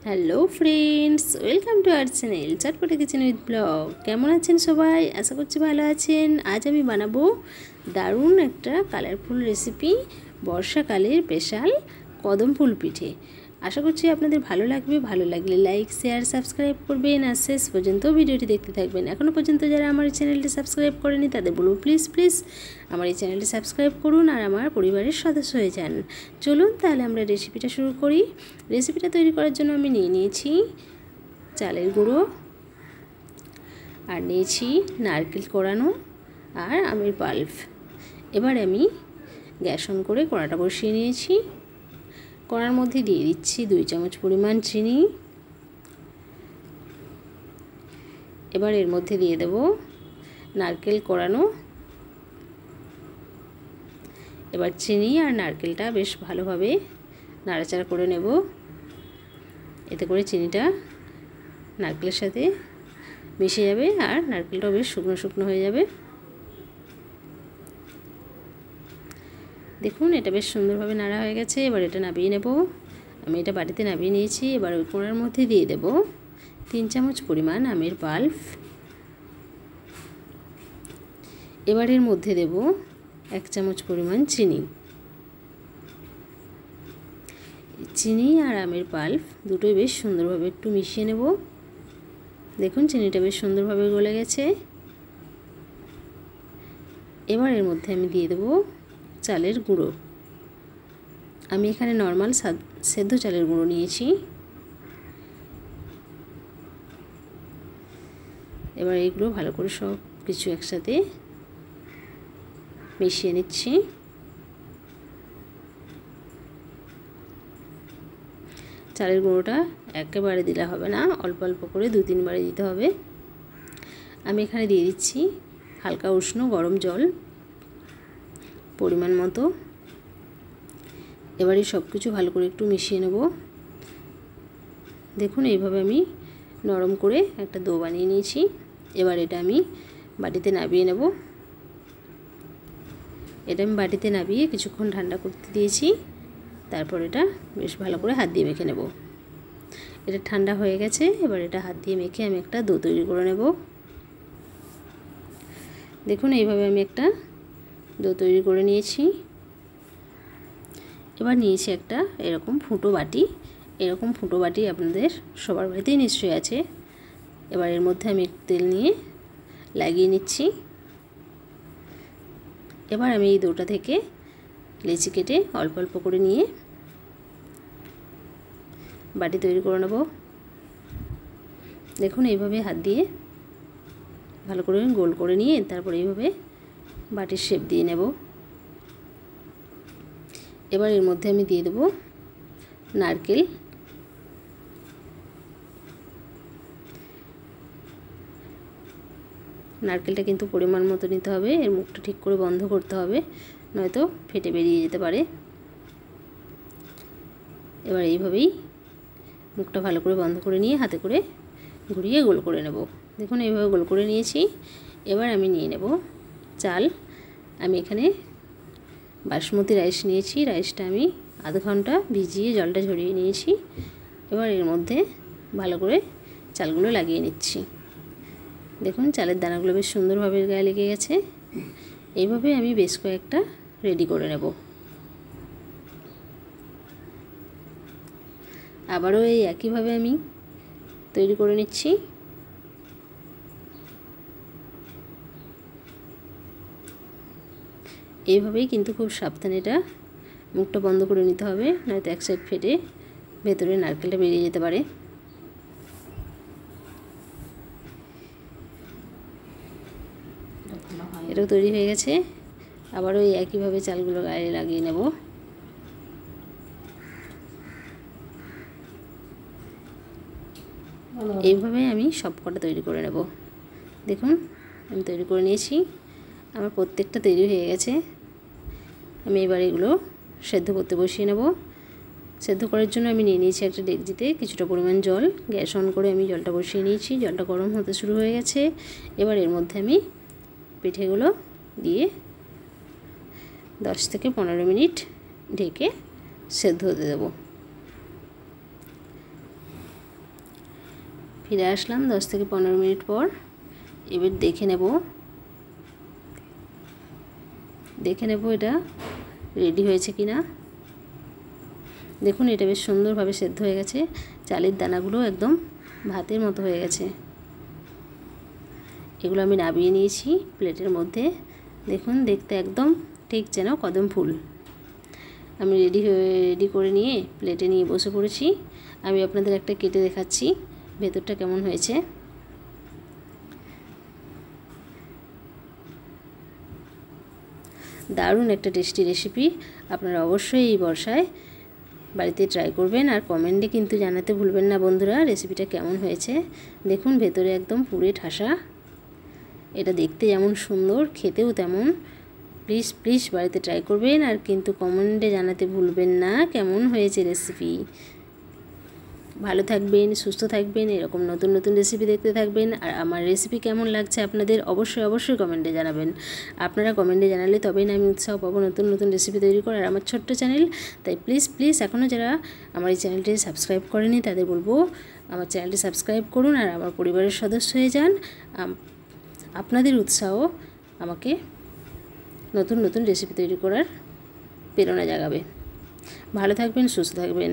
Hello friends, welcome to our channel Chotpote kitchen with blog. কেমন আছেন সবাই? আশা করছি ভালো আছেন। আজ আমি বানাবো দারুণ একটা কালারফুল রেসিপি, বর্ষাকালের স্পেশাল কদম ফুল পিঠে। আশা করছি আপনাদের ভালো লাগবে। ভালো লাগলে লাইক, শেয়ার, সাবস্ক্রাইব করবেন আর শেষ পর্যন্ত ভিডিওটি দেখতে থাকবেন। এখনও পর্যন্ত যারা আমার এই চ্যানেলটি সাবস্ক্রাইব করেনি তাদের বলবো প্লিজ আমার এই চ্যানেলটি সাবস্ক্রাইব করুন আর আমার পরিবারের সদস্য হয়ে যান। চলুন তাহলে আমরা রেসিপিটা শুরু করি। রেসিপিটা তৈরি করার জন্য আমি নিয়েছি চালের গুঁড়ো, আর নিয়েছি নারকেল কোড়ানো আর আমের পাল্প। এবার আমি গ্যাস অন করে কড়াটা বসিয়ে নিয়েছি। কড়ার মধ্যে দিয়ে দিচ্ছি 2 চামচ পরিমাণ চিনি। এবার এর মধ্যে দিয়ে দেব নারকেল কোড়ানো। এবার চিনি আর নারকেলটা বেশ ভালোভাবে নাড়াচাড়া করে নেব, এতে করে চিনিটা নারকেলের সাথে মিশে যাবে আর নারকেলটাও বেশ শুকনো শুকনো হয়ে যাবে। দেখুন এটা বেশ সুন্দরভাবে নাড়া হয়ে গেছে। এবার এটা নামিয়ে নেব। আমি এটা বাটিতে নামিয়ে নিয়েছি। এবার ওই কোণার মধ্যে দিয়ে দেব 3 চামচ পরিমাণ আমের পাল্প। এবার এর মধ্যে দেব 1 চামচ পরিমাণ চিনি। চিনি আর আমের পাল্প দুটোই বেশ সুন্দরভাবে একটু মিশিয়ে নেব। দেখুন চিনিটা বেশ সুন্দরভাবে গলে গেছে। এবার এর মধ্যে আমি দিয়ে দেব চালের গুঁড়ো। আমি এখানে নর্মাল সেদ্ধ চালের গুঁড়ো নিয়েছি। এবার এইগুলো ভালো করে সব কিছু একসাথে মিশিয়ে নিচ্ছি। চালের গুঁড়োটা একেবারে দিলে হবে না, অল্প অল্প করে 2-3 বারে দিতে হবে। আমি এখানে দিয়ে দিচ্ছি হালকা উষ্ণ গরম জল পরিমাণ মতো। এবারে সব কিছু ভালো করে একটু মিশিয়ে নেব। দেখুন এইভাবে আমি নরম করে একটা ডো বানিয়ে নিয়েছি। এবার এটা আমি বাটিতে নামিয়ে নেব। এটা আমি বাটিতে নামিয়ে কিছুক্ষণ ঠান্ডা করতে দিয়েছি। তারপর এটা বেশ ভালো করে হাত দিয়ে মেখে নেব। এটা ঠান্ডা হয়ে গেছে। এবার এটা হাত দিয়ে মেখে আমি একটা ডো তৈরি করে নেব। দেখুন এইভাবে আমি একটা ডো তৈরি করে নিয়েছি। এবার নিয়েছি একটা এরকম ফুটো বাটি। এরকম ফুটো বাটি আপনাদের সবার বাড়িতেই নিশ্চয়ই আছে। এবার এর মধ্যে আমি একটু তেল নিয়ে লাগিয়ে নিচ্ছি। এবার আমি এই ডোটা থেকে লেচি কেটে অল্প অল্প করে নিয়ে বাটি তৈরি করে নেব। দেখুন এইভাবে হাত দিয়ে ভালো করে গোল করে নিয়ে তারপর এইভাবে বাটির শেপ দিয়ে নেব। এবার এর মধ্যে আমি দিয়ে দেব নারকেল। নারকেলটা কিন্তু পরিমাণ মতো নিতে হবে। এর মুখটা ঠিক করে বন্ধ করতে হবে, নয়তো ফেটে বেরিয়ে যেতে পারে। এবার এইভাবেই মুখটা ভালো করে বন্ধ করে নিয়ে হাতে করে ঘুরিয়ে গোল করে নেব। দেখুন এইভাবে গোল করে নিয়েছি। এবার আমি নিয়ে নেব চাল। আমি এখানে বাসমতি রাইস নিয়েছি। রাইসটা আমি আধ ঘন্টা ভিজিয়ে জলটা ঝরিয়ে নিয়েছি। এবার এর মধ্যে ভালো করে চালগুলো লাগিয়ে নিচ্ছি। দেখুন চালের দানাগুলো বেশ সুন্দরভাবে গায়ে লেগে গেছে। এইভাবে আমি বেশ কয়েকটা রেডি করে নেব। আবারও এই একইভাবে আমি তৈরি করে নিচ্ছি। এইভাবেই কিন্তু খুব সাবধানে এটা মুখটা বন্ধ করে নিতে হবে, নয়তো এক সাইড ফেটে ভেতরে নারকেলটা বেরিয়ে যেতে পারে। এটাও তৈরি হয়ে গেছে। আবারও এই একইভাবে চালগুলো গায়ে লাগিয়ে নেব। এইভাবে আমি সব কটা তৈরি করে নেব। দেখুন আমি তৈরি করে নিয়েছি। আমার প্রত্যেকটা তৈরি হয়ে গেছে। আমি এবার এগুলো সেদ্ধ করতে বসিয়ে নেব। সেদ্ধ করার জন্য আমি নিয়ে নিয়েছি একটা ডেকচিতে কিছুটা পরিমাণ জল। গ্যাস অন করে আমি জলটা বসিয়ে নিয়েছি। জলটা গরম হতে শুরু হয়ে গেছে। এবার এর মধ্যে আমি পিঠেগুলো দিয়ে 10 থেকে 15 মিনিট ঢেকে সেদ্ধ হতে দেব। ফিরে আসলাম 10 থেকে 15 মিনিট পর। এবার দেখে নেব এটা রেডি হয়েছে কিনা। দেখুন এটা বেশ সুন্দরভাবে সেদ্ধ হয়ে গেছে, চালের দানাগুলো একদম ভাতের মতো হয়ে গেছে। এগুলো আমি নামিয়ে নিয়েছি প্লেটের মধ্যে। দেখুন দেখতে একদম ঠিক যেন কদম ফুল। আমি রেডি করে নিয়ে প্লেটে নিয়ে বসে পড়েছি। আমি আপনাদের একটা কেটে দেখাচ্ছি ভেতরটা কেমন হয়েছে। দারুণ একটা টেস্টি রেসিপি, আপনারা অবশ্যই এই বর্ষায় বাড়িতে ট্রাই করবেন। আর কমেন্টে কিন্তু জানাতে ভুলবেন না বন্ধুরা রেসিপিটা কেমন হয়েছে। দেখুন ভেতরে একদম পুরে ঠাসা, এটা দেখতে যেমন সুন্দর খেতেও তেমন। প্লিজ প্লিজ বাড়িতে ট্রাই করবেন, আর কিন্তু কমেন্টে জানাতে ভুলবেন না কেমন হয়েছে রেসিপি। ভালো থাকবেন, সুস্থ থাকবেন, এরকম নতুন নতুন রেসিপি দেখতে থাকবেন। আর আমার রেসিপি কেমন লাগছে আপনাদের অবশ্যই কমেন্টে জানাবেন। আপনারা কমেন্টে জানালে তবেই না আমি উৎসাহ পাবো নতুন নতুন রেসিপি তৈরি করার। আমার ছোট্ট চ্যানেল, তাই প্লিজ এখনও যারা আমার এই চ্যানেলটি সাবস্ক্রাইব করেনি তাদের বলবো আমার চ্যানেলটি সাবস্ক্রাইব করুন আর আমার পরিবারের সদস্য হয়ে যান। আপনাদের উৎসাহ আমাকে নতুন নতুন রেসিপি তৈরি করার প্রেরণা জাগাবে। ভালো থাকবেন, সুস্থ থাকবেন।